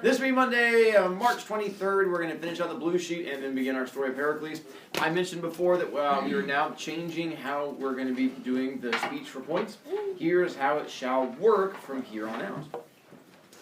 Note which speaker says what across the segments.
Speaker 1: This week, Monday, March 23rd, we're going to finish out the blue sheet and then begin our story of Heracles. I mentioned before that we are now changing how we're going to be doing the speech for points. Here's how it shall work from here on out.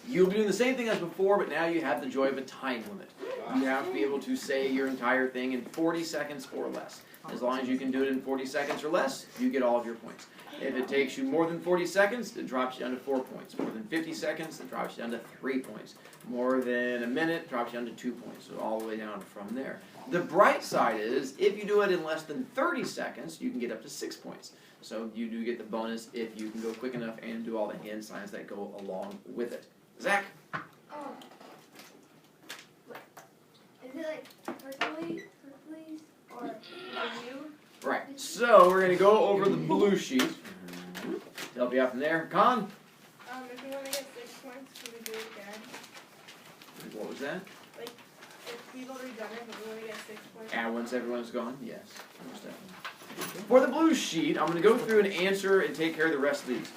Speaker 1: You'll be doing the same thing as before, but now you have the joy of a time limit. You have to be able to say your entire thing in 40 seconds or less. As long as you can do it in 40 seconds or less, you get all of your points. If it takes you more than 40 seconds, it drops you down to 4 points. More than 50 seconds, it drops you down to 3 points. More than a minute, it drops you down to 2 points. So all the way down from there. The bright side is, if you do it in less than 30 seconds, you can get up to 6 points. So you do get the bonus if you can go quick enough and do all the hand signs that go along with it. Zach?
Speaker 2: Is it like Hercules or you?
Speaker 1: Right, so we're going to go over the blue sheet. To help you out from there. Con?
Speaker 2: If we want to get 6 points, can we do it again?
Speaker 1: What was that?
Speaker 2: Like, if we've already done it, but we want to get 6 points.
Speaker 1: And once everyone's gone? Yes. Most definitely. For the blue sheet, I'm going to go through and answer and take care of the rest of these.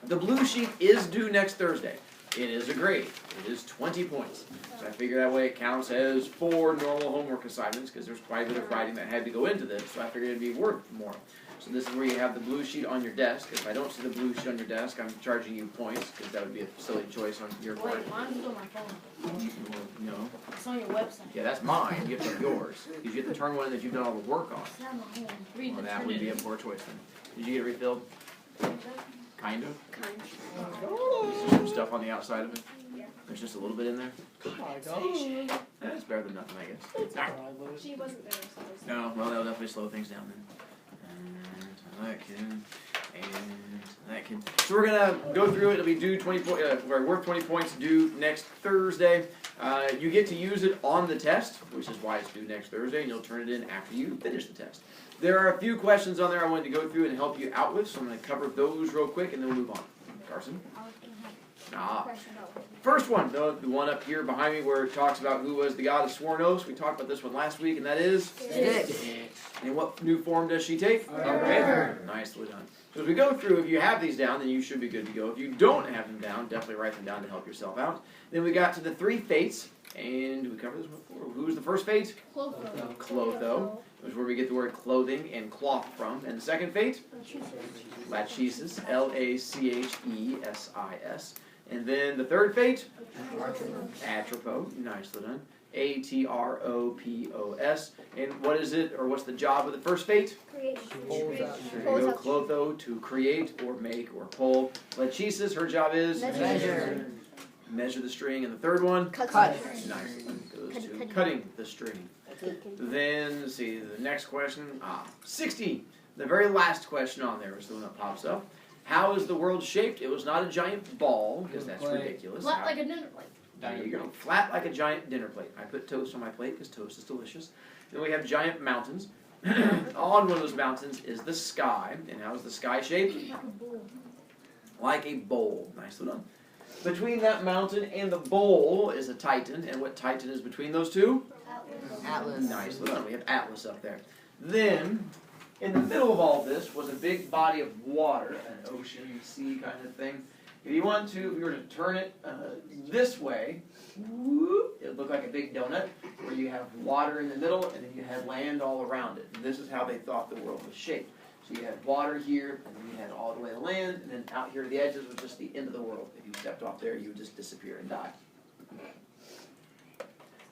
Speaker 1: The blue sheet is due next Thursday. It is a grade. It is 20 points. So I figure that way it counts as 4 normal homework assignments because there's quite a bit of writing that had to go into this, so I figured it'd be worth more. So this is where you have the blue sheet on your desk. If I don't see the blue sheet on your desk, I'm charging you points because that would be a silly choice on your part.
Speaker 3: Wait, mine's on my phone.
Speaker 1: No.
Speaker 3: It's on your website.
Speaker 1: Yeah, that's mine. You have to have yours. Because you have to turn one that you've done all the work on.
Speaker 3: It's not my home. Read
Speaker 1: Well,
Speaker 3: the
Speaker 1: that would be a poor choice then. Did you get it refilled? Kind of. Is there some stuff on the outside of it?
Speaker 2: Yeah.
Speaker 1: There's just a little bit in there? That's better than nothing, I guess.
Speaker 2: She wasn't there, so I was
Speaker 1: No, well, that'll definitely slow things down then. And that can, and that can. So we're gonna go through it. It'll be due 20 points. Worth 20 points due next Thursday. You get to use it on the test, which is why it's due next Thursday, and you'll turn it in after you finish the test. There are a few questions on there I wanted to go through and help you out with, so I'm going to cover those real quick, and then we'll move on. Carson? First one, the one up here behind me where it talks about who was the god of sworn oaths. We talked about this one last week, and that is?
Speaker 3: Styx.
Speaker 1: And what new form does she take? Okay. Nicely done. So as we go through, if you have these down, then you should be good to go. If you don't have them down, definitely write them down to help yourself out. Then we got to the 3 fates, and we covered this one before. Who's the first fate? Clotho. Which is where we get the word clothing and cloth from. And the second fate? Lachesis. Lachesis. And then the third fate? Atropos. Nicely done. Atropos. And what is it, or what's the job of the first fate?
Speaker 2: create.
Speaker 1: There you go. Clotho, to create or make or pull. Lachesis, her job is? Measure the string. And the third one?
Speaker 3: Cut.
Speaker 1: Nicely done. Goes to cutting the string. Then, let's see, the next question. 60. The very last question on there is the one that pops up. How is the world shaped? It was not a giant ball, because that's ridiculous.
Speaker 3: Flat like a dinner plate.
Speaker 1: There you go. Flat like a giant dinner plate. I put toast on my plate because toast is delicious. Then we have giant mountains. On one of those mountains is the sky. And how is the sky shaped? Like a bowl. Nicely done. Between that mountain and the bowl is a titan. And what titan is between those two?
Speaker 3: Atlas.
Speaker 1: Nicely done. We have Atlas up there. Then, in the middle of all this was a big body of water, an ocean, sea kind of thing. If you want to, if you were to turn it this way, whoop, it would look like a big donut where you have water in the middle and then you had land all around it. And this is how they thought the world was shaped. So you had water here, and then you had all the way to land, and then out here to the edges was just the end of the world. If you stepped off there, you would just disappear and die.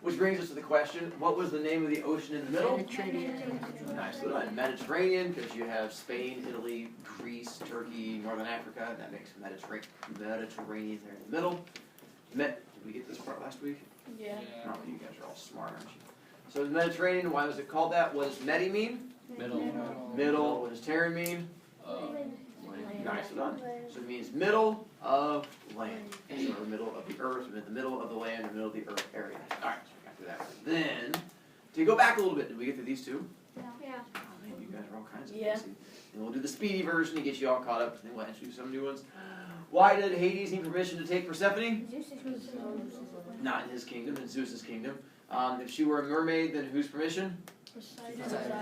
Speaker 1: Which brings us to the question, what was the name of the ocean in the middle?
Speaker 3: Mediterranean.
Speaker 1: Nice little Mediterranean, because you have Spain, Italy, Greece, Turkey, Northern Africa, and that makes Mediterranean there in the middle. Did we get this part last week?
Speaker 3: Yeah.
Speaker 1: Oh, you guys are all smart, aren't you? So the Mediterranean, why was it called that? What does Medi mean? Middle. What does Terran mean? Nicely done. So it means middle of land. So the middle of the earth, the middle of the land, the middle of the earth area. Alright, so we got through that one. Then, to go back a little bit, did we get through these two?
Speaker 2: Yeah.
Speaker 1: Oh man, you guys are all kinds of
Speaker 3: Yeah.
Speaker 1: fancy. And we'll do the speedy version to get you all caught up, and then we'll introduce some new ones. Why did Hades need permission to take Persephone? Not in his kingdom, in Zeus's kingdom. If she were a mermaid, then whose permission?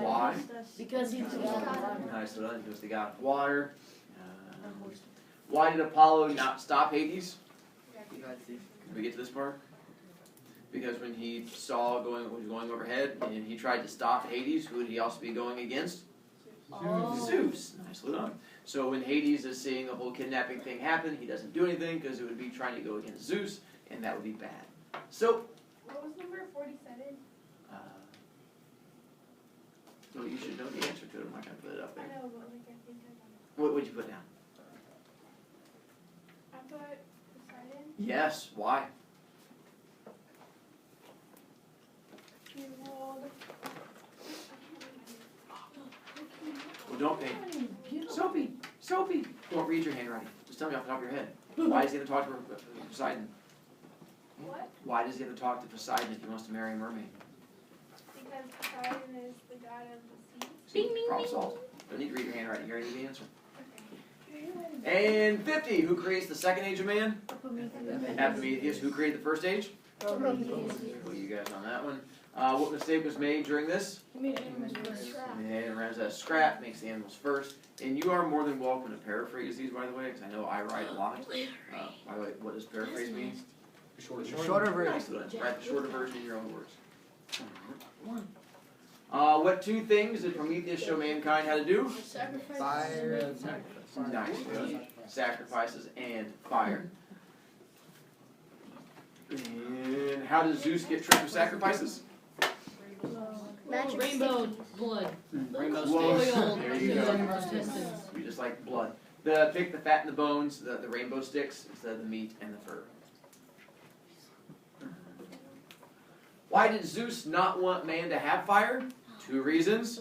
Speaker 1: Why?
Speaker 3: Because he's the god.
Speaker 1: Nice, so that was the god of water. Why did Apollo not stop Hades? Can we get to this part? Because when he saw was going overhead and he tried to stop Hades, who would he also be going against? Zeus. Nicely done. So when Hades is seeing the whole kidnapping thing happen, he doesn't do anything because it would be trying to go against Zeus, and that would be bad. So,
Speaker 2: What was number 47?
Speaker 1: well, you should know the answer to it. I'm not going to put it up
Speaker 2: I
Speaker 1: there.
Speaker 2: know, but like I think I got it.
Speaker 1: What would you put down?
Speaker 2: I put Poseidon.
Speaker 1: Yes. Why?
Speaker 2: He rolled.
Speaker 1: Well, don't pay. Soapy. Don't read your handwriting. Just tell me off the top of your head. Why does he have to talk to Poseidon?
Speaker 2: What?
Speaker 1: Why does he have to talk to Poseidon if he wants to marry a mermaid?
Speaker 2: Because Poseidon is the god of the sea.
Speaker 1: See? Problem solved. Don't need to read your handwriting. You already know the answer.
Speaker 2: Okay.
Speaker 1: And 50. Who creates the second age of man? Epimetheus. Who created the first age? Well, you guys on that one. What mistake was made during this? And runs a scrap, makes the animals first. And you are more than welcome to paraphrase these, by the way, because I know I write a lot. By the way, what does paraphrase mean?
Speaker 3: Shorter version.
Speaker 1: Nice, write the shorter version in your own words. What two things did Prometheus show mankind how to do?
Speaker 3: Fire and sacrifice.
Speaker 1: Nice, good. Sacrifices and fire. And how does Zeus get tricked with sacrifices?
Speaker 4: Rainbow blood.
Speaker 3: Rainbow
Speaker 1: Whoa.
Speaker 3: sticks.
Speaker 1: There you go. You just like blood. Pick the fat and the bones, the rainbow sticks, instead of the meat and the fur. Why did Zeus not want man to have fire? Two reasons.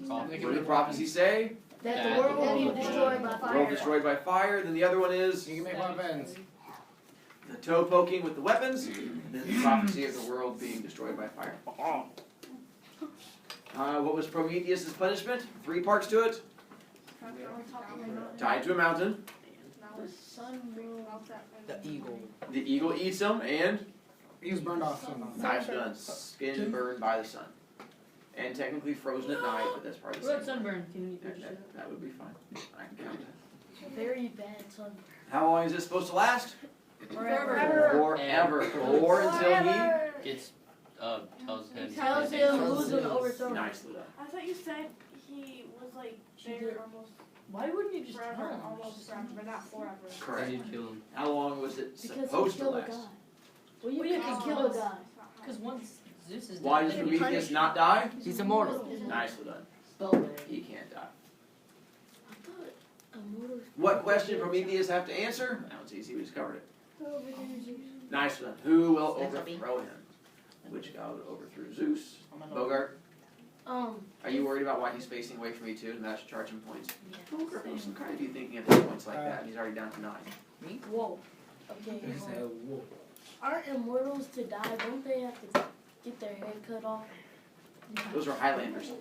Speaker 1: What did the prophecy say?
Speaker 3: That the world will be destroyed by
Speaker 1: World
Speaker 3: fire.
Speaker 1: destroyed by fire. Then the other one is
Speaker 5: You can make weapons.
Speaker 1: the toe poking with the weapons. And then the prophecy of the world being destroyed by fire. What was Prometheus' punishment? 3 parts to it. Tied to a mountain.
Speaker 3: The eagle.
Speaker 1: The eagle eats him, and
Speaker 5: He was burned off somehow.
Speaker 1: knives done. Skin burned by the sun. And technically frozen at night, but that's part of the
Speaker 4: What about
Speaker 1: same.
Speaker 4: sunburn? Can you put your shit up?
Speaker 1: That would be fine. I can count that.
Speaker 3: Very bad sunburn.
Speaker 1: How long is this supposed to last?
Speaker 4: Forever.
Speaker 1: Forever. Or until he...
Speaker 6: Gets tells him.
Speaker 3: Tells him who's gonna overthrow him.
Speaker 1: Nicely done.
Speaker 2: I thought you said he was like there almost
Speaker 4: Why wouldn't you just tell
Speaker 2: forever,
Speaker 4: him?
Speaker 2: almost forever, but not forever.
Speaker 1: Correct.
Speaker 6: You kill him.
Speaker 1: How long was it
Speaker 3: Because he
Speaker 1: supposed to
Speaker 3: killed a
Speaker 1: last?
Speaker 3: god. Well, you
Speaker 4: Well, yeah,
Speaker 3: can
Speaker 4: 'cause
Speaker 3: kill a
Speaker 4: once-
Speaker 3: god.
Speaker 4: Because once Zeus is
Speaker 1: Why
Speaker 4: dead,
Speaker 1: does
Speaker 4: then he
Speaker 1: Prometheus not die?
Speaker 3: He's immortal.
Speaker 1: Nicely done.
Speaker 4: Spellman.
Speaker 1: He can't die.
Speaker 3: I thought immortal.
Speaker 1: What question did Prometheus have to answer? That one's easy. We just covered it. Nicely done. Who will overthrow him? Which god overthrew Zeus? Bogart? Are you worried about why he's facing away from me too, and that should charge him points? Bogart knows some kind of you thinking at these points like that, and he's already down to 9.
Speaker 3: Me? Whoa. Okay.
Speaker 5: He said, whoa.
Speaker 3: Aren't immortals to die? Don't they have to get their head cut off?
Speaker 1: Those are Highlanders.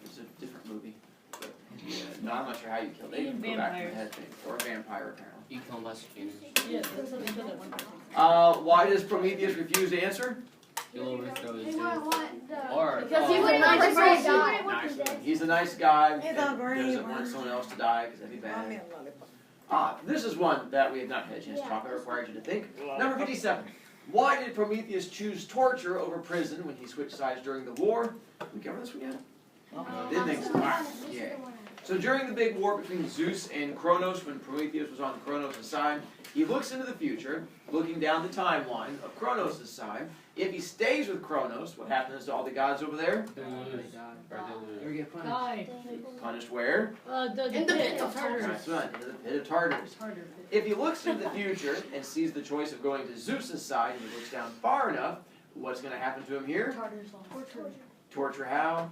Speaker 1: It's a different movie. But, yeah, no, I'm not sure how you kill. They
Speaker 4: And
Speaker 1: go back to the
Speaker 4: vampires.
Speaker 1: head thing. Or a vampire, apparently.
Speaker 6: You kill him by cicadas.
Speaker 4: Yeah, that's what they said at one point.
Speaker 1: Why does Prometheus refuse to answer?
Speaker 6: He'll overthrow his
Speaker 2: Hey, what?
Speaker 6: Or
Speaker 3: Because he would not
Speaker 2: Nice
Speaker 3: die.
Speaker 1: Nice. He's a nice guy.
Speaker 7: He's a
Speaker 1: and
Speaker 7: brave
Speaker 1: doesn't want
Speaker 7: one.
Speaker 1: someone else to die because that'd be
Speaker 7: Mommy,
Speaker 1: bad.
Speaker 7: a lollipop.
Speaker 1: This is one that we have not had a chance to talk about. Required you to think. Number 57. Why did Prometheus choose torture over prison when he switched sides during the war? Did we cover this one yet? Didn't think so. Alright, yeah. So during the big war between Zeus and Kronos, when Prometheus was on Kronos' side, he looks into the future, looking down the timeline of Kronos' side. If he stays with Kronos, what happens to all the gods over there?
Speaker 6: They lose. Or they
Speaker 5: Or
Speaker 6: lose.
Speaker 5: get punished.
Speaker 4: Die.
Speaker 1: Punished where?
Speaker 4: The
Speaker 3: In the
Speaker 4: pit
Speaker 3: pit
Speaker 4: of
Speaker 3: of
Speaker 4: Tartarus.
Speaker 1: That's right, into the pit of Tartarus.
Speaker 4: It's harder.
Speaker 1: If he looks into the future and sees the choice of going to Zeus' side, and he looks down far enough, what's going to happen to him here? Torture how?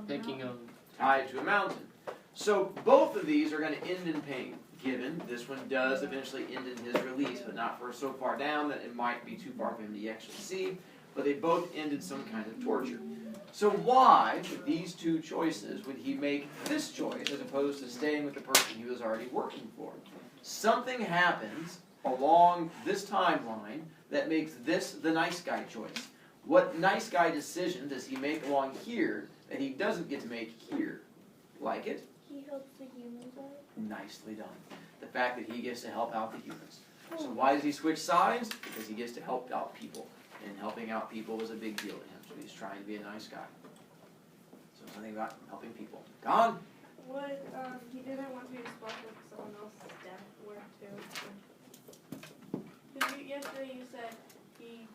Speaker 6: Thinking of.
Speaker 1: Tied to a mountain. So both of these are going to end in pain, given this one does eventually end in his release, but not for so far down that it might be too far for him to actually see, but they both ended some kind of torture. So why, with these two choices, would he make this choice as opposed to staying with the person he was already working for? Something happens along this timeline that makes this the nice guy choice. What nice guy decision does he make along here that he doesn't get to make here? Like it?
Speaker 2: He helps the humans out.
Speaker 1: Nicely done. The fact that he gets to help out the humans. So why does he switch sides? Because he gets to help out people. And helping out people was a big deal to him. So he's trying to be a nice guy. So something about helping people. Gone?
Speaker 2: What, he didn't want to be responsible for someone else's death work too. Cause yesterday you said he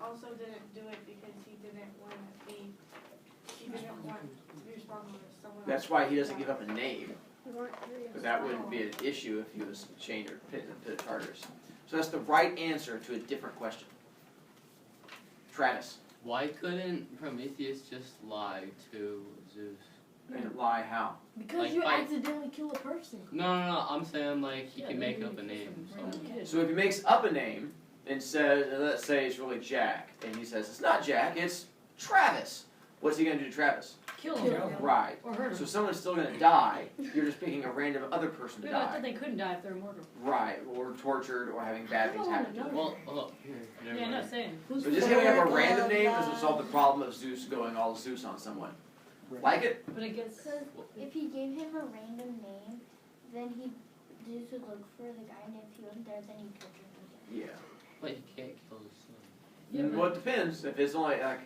Speaker 2: also didn't do it because he didn't want to be responsible for someone else.
Speaker 1: That's why he doesn't give up a name. But that wouldn't be an issue if he was chained or pit in a pit of Tartarus. So that's the right answer to a different question. Travis.
Speaker 6: Why couldn't Prometheus just lie to Zeus?
Speaker 1: And lie how?
Speaker 3: Because
Speaker 6: Like,
Speaker 3: you
Speaker 6: fight.
Speaker 3: accidentally kill a person.
Speaker 6: No, I'm saying like he can make up a name. So.
Speaker 1: So if he makes up a name and says, and let's say it's really Jack, and he says it's not Jack, it's Travis. What's he gonna do to Travis?
Speaker 4: Kill
Speaker 3: Kill
Speaker 4: him.
Speaker 3: him.
Speaker 1: Right.
Speaker 4: Or hurt him.
Speaker 1: So someone's still gonna die. You're just picking a random other person to
Speaker 4: Yeah, I thought
Speaker 1: die.
Speaker 4: they couldn't die if they're immortal.
Speaker 1: Right. Or tortured or having bad things happen to them.
Speaker 6: Well, hold up. Here, never
Speaker 4: Yeah, I'm
Speaker 6: mind.
Speaker 4: not saying.
Speaker 1: So just giving up a random name doesn't solve the problem of Zeus going all Zeus on someone. Like it?
Speaker 4: But I guess.
Speaker 7: Because if he gave him a random name, then Zeus would look for the guy, and if he wasn't there, then he'd torture him again.
Speaker 1: Yeah.
Speaker 6: But he can't kill his son.
Speaker 4: Yeah,
Speaker 1: Well, it depends. If it's only like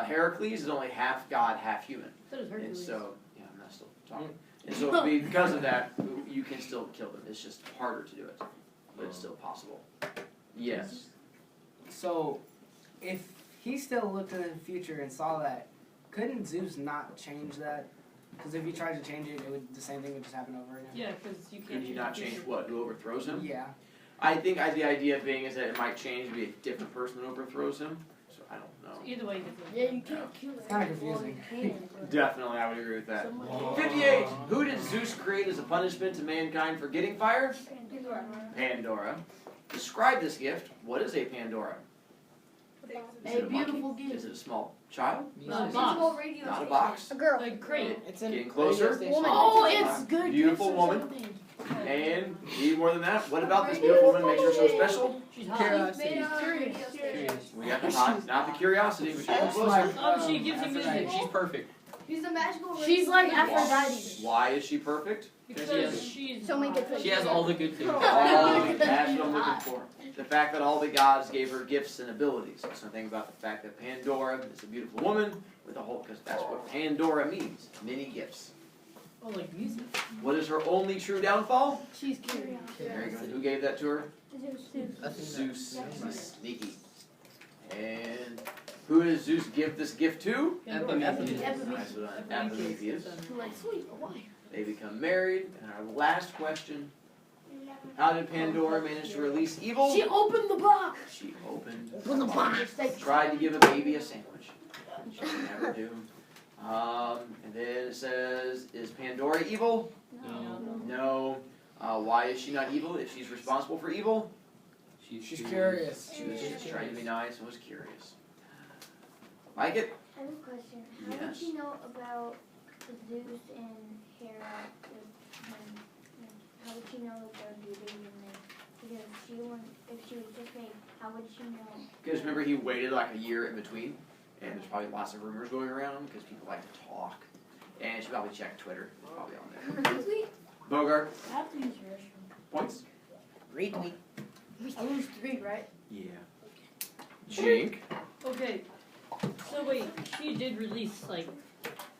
Speaker 1: Heracles is only half god, half human,
Speaker 4: So does
Speaker 1: and
Speaker 4: Hercules.
Speaker 1: so yeah, I'm not still talking. And so because of that, you can still kill them. It's just harder to do it, but it's still possible. Yes.
Speaker 5: So, if he still looked in the future and saw that, couldn't Zeus not change that? Because if he tried to change it, the same thing would just happen over again.
Speaker 4: Yeah, because you can't.
Speaker 1: Could he not change what? Who overthrows him?
Speaker 5: Yeah.
Speaker 1: I think the idea being is that it might change to be a different person that overthrows him. So I don't know.
Speaker 4: Either way, different.
Speaker 3: Yeah, you can't kill it.
Speaker 5: Kinda confusing.
Speaker 3: Well, you can, but
Speaker 1: Definitely, I would agree with that.
Speaker 3: someone-
Speaker 1: 58. Who did Zeus create as a punishment to mankind for getting fire? Pandora. Describe this gift. What is a Pandora? Is
Speaker 3: A
Speaker 1: it a
Speaker 3: beautiful
Speaker 1: monkey?
Speaker 3: gift.
Speaker 1: Is it a small child?
Speaker 4: Not a
Speaker 2: It's
Speaker 4: box.
Speaker 2: all radio
Speaker 1: Not a
Speaker 2: station.
Speaker 1: box.
Speaker 7: A girl.
Speaker 4: Like crate.
Speaker 5: It's in
Speaker 1: Getting closer.
Speaker 5: radio station.
Speaker 3: Oh, it's good.
Speaker 1: Beautiful
Speaker 3: gifts or
Speaker 1: woman.
Speaker 3: something.
Speaker 1: And even more than that, what about this beautiful woman makes her so special?
Speaker 4: She's hot.
Speaker 5: Curiosity.
Speaker 6: Curious.
Speaker 1: We got the hot, not the curiosity, but getting
Speaker 5: That's
Speaker 1: closer.
Speaker 5: my-
Speaker 4: Oh, she gives him
Speaker 5: Aphrodite.
Speaker 4: music.
Speaker 6: She's perfect.
Speaker 2: He's a magical race.
Speaker 3: She's like Aphrodite.
Speaker 1: Why is she perfect?
Speaker 4: Because she's.
Speaker 7: So many good
Speaker 4: hot.
Speaker 6: She has all the good things.
Speaker 1: Oh, that's what I'm looking for. The fact that all the gods gave her gifts and abilities. So think about the fact that Pandora is a beautiful woman with a whole, because that's what Pandora means, many gifts.
Speaker 4: Oh, like music.
Speaker 1: What is her only true downfall?
Speaker 3: She's curious.
Speaker 1: Very good. Who gave that to her?
Speaker 7: Zeus.
Speaker 1: Zeus. He's sneaky. And who does Zeus give this gift to?
Speaker 6: Epimetheus.
Speaker 1: Nice one. Epimetheus.
Speaker 3: You're like, sweet, why?
Speaker 1: They become married. And our last question. How did Pandora manage to release evil?
Speaker 3: She opened the box.
Speaker 1: She opened
Speaker 3: Open the box.
Speaker 1: tried to give a baby a sandwich. She could never do. And then it says, is Pandora evil?
Speaker 6: No.
Speaker 1: No. Why is she not evil if she's responsible for evil?
Speaker 5: She's curious.
Speaker 1: She was just trying to be nice and was curious. Like it?
Speaker 7: I have a question. How
Speaker 1: Yes.
Speaker 7: did you know about Zeus and Hera? How would she know that there would be a baby in there? Because if she was just made, how would she know?
Speaker 1: Because remember he waited like a year in between, and there's probably lots of rumors going around because people like to talk. And she probably checked Twitter. It's probably on there. Bogart,
Speaker 3: I have to use your restroom.
Speaker 1: points?
Speaker 5: Retweet.
Speaker 3: I lose 3, right?
Speaker 1: Yeah. Jink.
Speaker 4: Okay. So wait, she did release like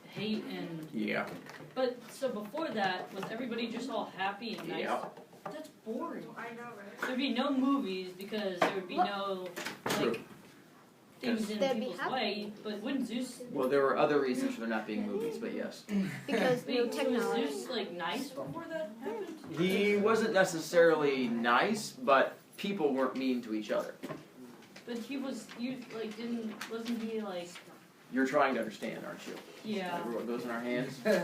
Speaker 4: hate and.
Speaker 1: Yeah.
Speaker 4: But so before that, was everybody just all happy and nice?
Speaker 1: Yeah.
Speaker 4: That's boring.
Speaker 2: I know, right?
Speaker 4: There'd be no movies because there would be no
Speaker 1: True.
Speaker 4: like things in
Speaker 7: They'd be
Speaker 4: people's
Speaker 7: happy.
Speaker 4: way. But wouldn't Zeus?
Speaker 1: Well, there were other reasons for there not being movies, but yes.
Speaker 7: Because no
Speaker 4: Wait, was
Speaker 7: technology.
Speaker 4: Zeus like nice before that happened?
Speaker 1: He wasn't necessarily nice, but people weren't mean to each other.
Speaker 4: But he was. You like didn't? Wasn't he like?
Speaker 1: You're trying to understand, aren't you?
Speaker 4: Yeah.
Speaker 1: Remember what goes in our hands?
Speaker 4: Yeah.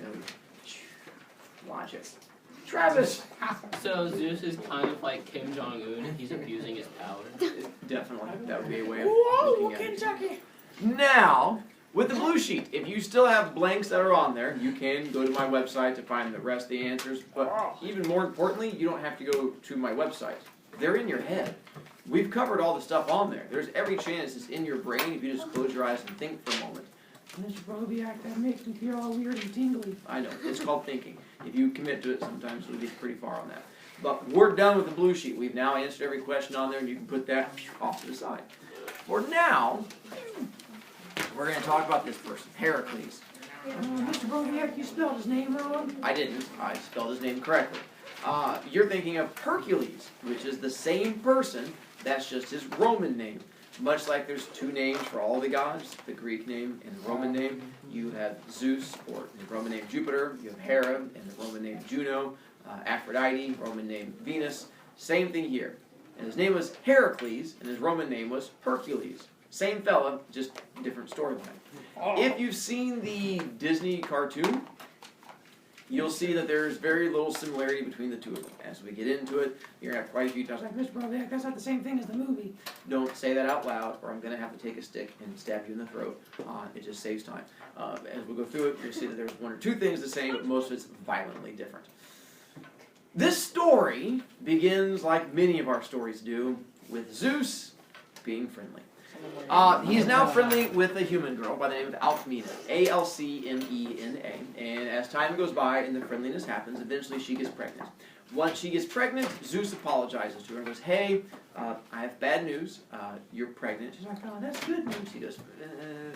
Speaker 1: And we watch it. Travis!
Speaker 6: So Zeus is kind of like Kim Jong-un. He's abusing his power.
Speaker 1: Definitely. That would be a way of looking at it. Now, with the blue sheet, if you still have blanks that are on there, you can go to my website to find the rest of the answers. But even more importantly, you don't have to go to my website. They're in your head. We've covered all the stuff on there. There's every chance it's in your brain if you just close your eyes and think for a moment. Mr. Brovicast, that makes me feel all weird and tingly. I know. It's called thinking. If you commit to it, sometimes you'll get pretty far on that. But we're done with the blue sheet. We've now answered every question on there, and you can put that off to the side. For now, we're going to talk about this person, Heracles.
Speaker 8: Mr. Brovicast, you spelled his name wrong.
Speaker 1: I didn't. I spelled his name correctly. You're thinking of Hercules, which is the same person. That's just his Roman name. Much like there's two names for all the gods, the Greek name and the Roman name. You have Zeus, or the Roman name Jupiter. You have Hera, and the Roman name Juno. Aphrodite, Roman name Venus. Same thing here. And his name was Heracles, and his Roman name was Hercules. Same fella, just different storyline. If you've seen the Disney cartoon, you'll see that there's very little similarity between the two of them. As we get into it, you're going to have quite a few times like,
Speaker 8: Mr. Brovicast, that's not the same thing as the movie.
Speaker 1: don't say that out loud, or I'm going to have to take a stick and stab you in the throat. It just saves time. As we go through it, you'll see that there's one or two things the same, but most of it's violently different. This story begins, like many of our stories do, with Zeus being friendly. He's now friendly with a human girl by the name of Alcmena, Alcmena. And as time goes by and the friendliness happens, eventually she gets pregnant. Once she gets pregnant, Zeus apologizes to her and goes, hey, I have bad news. You're pregnant. She's like, oh, that's good news. He goes,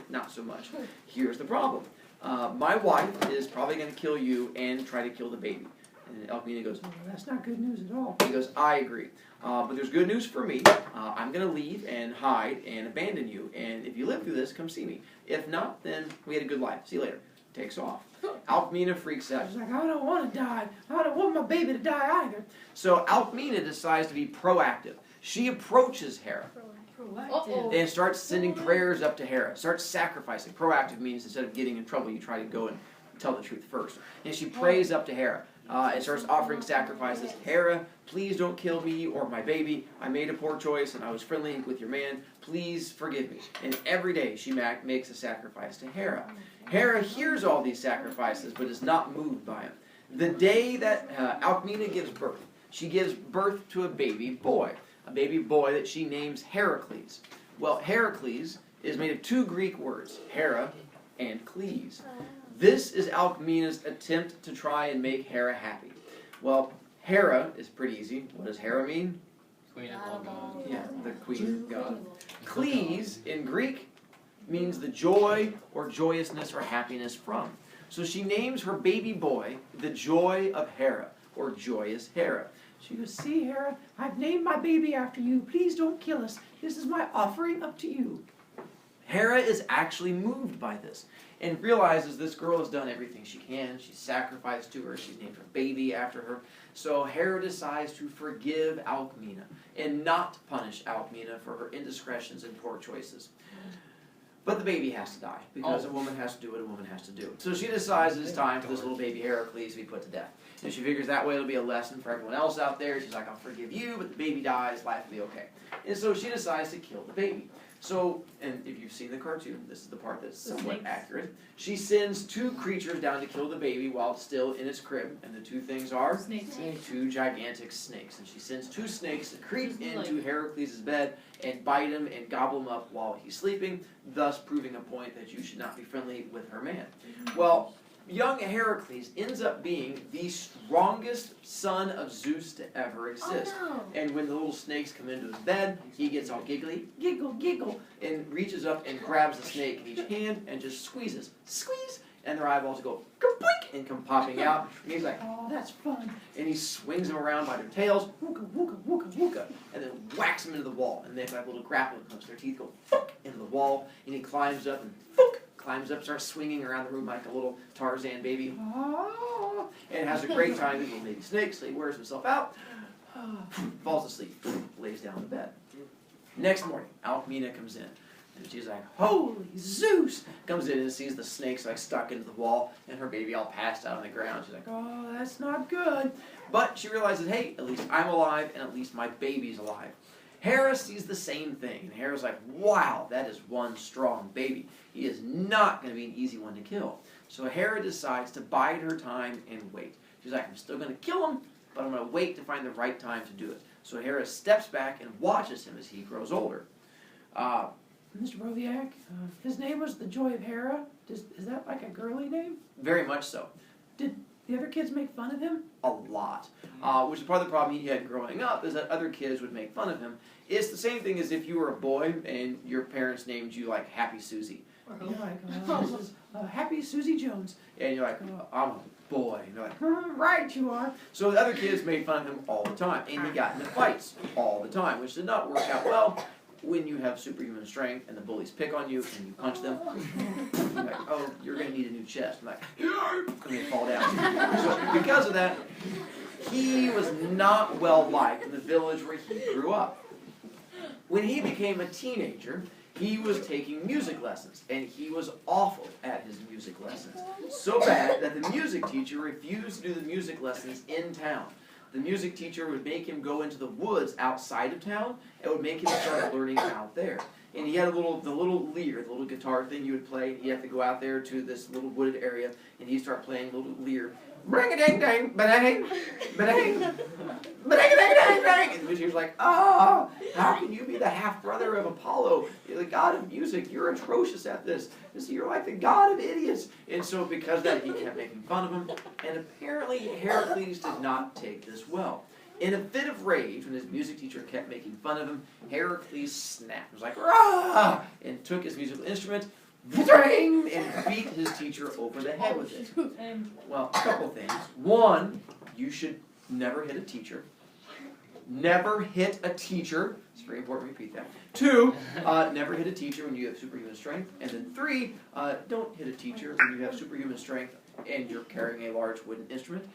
Speaker 1: not so much. Here's the problem. My wife is probably going to kill you and try to kill the baby. And Alcmena goes, oh, that's not good news at all. He goes, I agree. But there's good news for me. I'm going to leave and hide and abandon you. And if you live through this, come see me. If not, then we had a good life. See you later. Takes off. Alcmena freaks out. She's like, I don't want to die. I don't want my baby to die either. So Alcmena decides to be proactive. She approaches Hera and starts sending prayers up to Hera. Starts sacrificing. Proactive means instead of getting in trouble, you try to go and tell the truth first. And she prays up to Hera. And starts offering sacrifices. Hera, please don't kill me or my baby. I made a poor choice and I was friendly with your man. Please forgive me. And every day she makes a sacrifice to Hera. Hera hears all these sacrifices but is not moved by them. The day that Alcmena gives birth, she gives birth to a baby boy that she names Heracles. Well, Heracles is made of two Greek words, Hera and Cles. This is Alcmena's attempt to try and make Hera happy. Well, Hera is pretty easy. What does Hera mean?
Speaker 6: Queen of all gods.
Speaker 1: Yeah, the queen of God. Cles in Greek means the joy or joyousness or happiness from. So she names her baby boy the joy of Hera, or joyous Hera.
Speaker 8: She goes, see, Hera, I've named my baby after you. Please don't kill us. This is my offering up to you.
Speaker 1: Hera is actually moved by this and realizes this girl has done everything she can. She's sacrificed to her. She's named her baby after her. So Hera decides to forgive Alcmena and not punish Alcmena for her indiscretions and poor choices. But the baby has to die because a woman has to do what a woman has to do. So she decides it's time for this little baby Heracles to be put to death. And she figures that way it'll be a lesson for everyone else out there. She's like, I'll forgive you, but the baby dies, life will be okay. And so she decides to kill the baby. So, and if you've seen the cartoon, this is the part that's somewhat accurate. She sends two creatures down to kill the baby while it's still in its crib. And the two things are?
Speaker 4: Snakes.
Speaker 1: Two gigantic snakes. And she sends two snakes to creep into Heracles' bed and bite him and gobble him up while he's sleeping, thus proving a point that you should not be friendly with her man. Well, young Heracles ends up being the strongest son of Zeus to ever exist.
Speaker 3: Oh, no.
Speaker 1: And when the little snakes come into his bed, he gets all giggly,
Speaker 8: Giggle.
Speaker 1: and reaches up and grabs the snake in each hand and just squeezes. Squeeze! And their eyeballs go ka-boink and come popping out. And he's like,
Speaker 8: Oh, that's fun.
Speaker 1: and he swings them around by their tails, wooka, wooka, wooka, wooka, and then whacks them into the wall. And they have a little grappling hooks. Their teeth go fook into the wall, and he climbs up and fook, climbs up, starts swinging around the room like a little Tarzan baby.
Speaker 8: Oh.
Speaker 1: And has a great time with little baby snakes. So he wears himself out, falls asleep, lays down in bed. Next morning, Alcmena comes in. And she's like, holy Zeus! Comes in and sees the snakes like stuck into the wall and her baby all passed out on the ground. She's like,
Speaker 8: Oh, that's not good.
Speaker 1: but she realizes, hey, at least I'm alive and at least my baby's alive. Hera sees the same thing. And Hera's like, wow, that is one strong baby. He is not going to be an easy one to kill. So Hera decides to bide her time and wait. She's like, I'm still going to kill him, but I'm going to wait to find the right time to do it. So Hera steps back and watches him as he grows older.
Speaker 8: Mr. Brovicast, his name was the Joy of Hera. Is that like a girly name?
Speaker 1: Very much so.
Speaker 8: The other kids make fun of him?
Speaker 1: A lot. Which is part of the problem he had growing up, is that other kids would make fun of him. It's the same thing as if you were a boy and your parents named you like Happy Susie.
Speaker 8: You're like, this is Happy Susie Jones.
Speaker 1: And you're like, I'm a boy. And you're like,
Speaker 8: Right, you are.
Speaker 1: so the other kids made fun of him all the time. And he got into fights all the time, which did not work out well when you have superhuman strength and the bullies pick on you and you punch them. You're like, oh, you're going to need a new chest. I'm like, and they fall down. So because of that, he was not well liked in the village where he grew up. When he became a teenager, he was taking music lessons, and he was awful at his music lessons. So bad that the music teacher refused to do the music lessons in town. The music teacher would make him go into the woods outside of town, and would make him start learning out there. And he had the little lyre, the little guitar thing you would play. You have to go out there to this little wooded area, and he'd start playing a little lyre. Ring-a-ding-ding, ba-dang, ba-dang, ba-dang-a-ding-ding-ding. And the teacher's like, oh, how can you be the half-brother of Apollo, the god of music? You're atrocious at this. You're like the god of idiots. And so because of that, he kept making fun of him. And apparently Heracles did not take this well. In a fit of rage, when his music teacher kept making fun of him, Heracles snapped. He was like, rah! And took his musical instrument, and beat his teacher over the head with it. Well, a couple things. One, you should never hit a teacher. Never hit a teacher. It's very important to repeat that. Two, never hit a teacher when you have superhuman strength. And then three, don't hit a teacher when you have superhuman strength and you're carrying a large wooden instrument.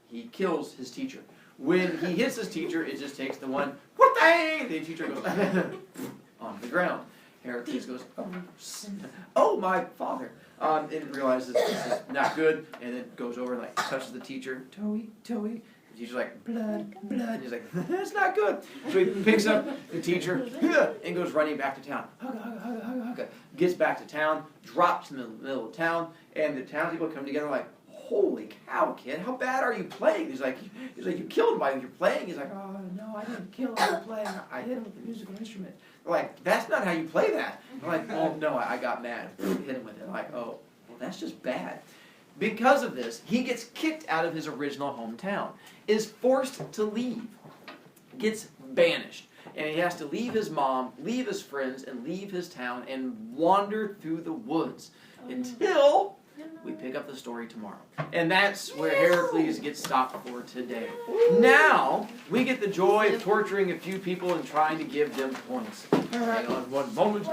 Speaker 1: He kills his teacher. When he hits his teacher, it just takes the one, whoop-dang! The teacher goes on the ground. Heracles goes, oh my father, and realizes this is not good, and then goes over and like touches the teacher, toe-y, toe-y. The teacher's like, blood, blood. And he's like, that's not good. So he picks up the teacher and goes running back to town. Gets back to town, drops in the middle of town, and the townspeople come together like, holy cow, kid, how bad are you playing? He's like, you killed him by you're playing. He's like,
Speaker 8: Oh, no, I didn't kill him for playing. I hit him with a musical instrument.
Speaker 1: they're like, that's not how you play that. I'm like, oh no, I got mad. Hit him with it. I'm like, oh, well, that's just bad. Because of this, he gets kicked out of his original hometown, is forced to leave, gets banished. And he has to leave his mom, leave his friends, and leave his town and wander through the woods until we pick up the story tomorrow. And that's where Heracles gets stopped for today. Now, we get the joy of torturing a few people and trying to give them points. Hang on one moment.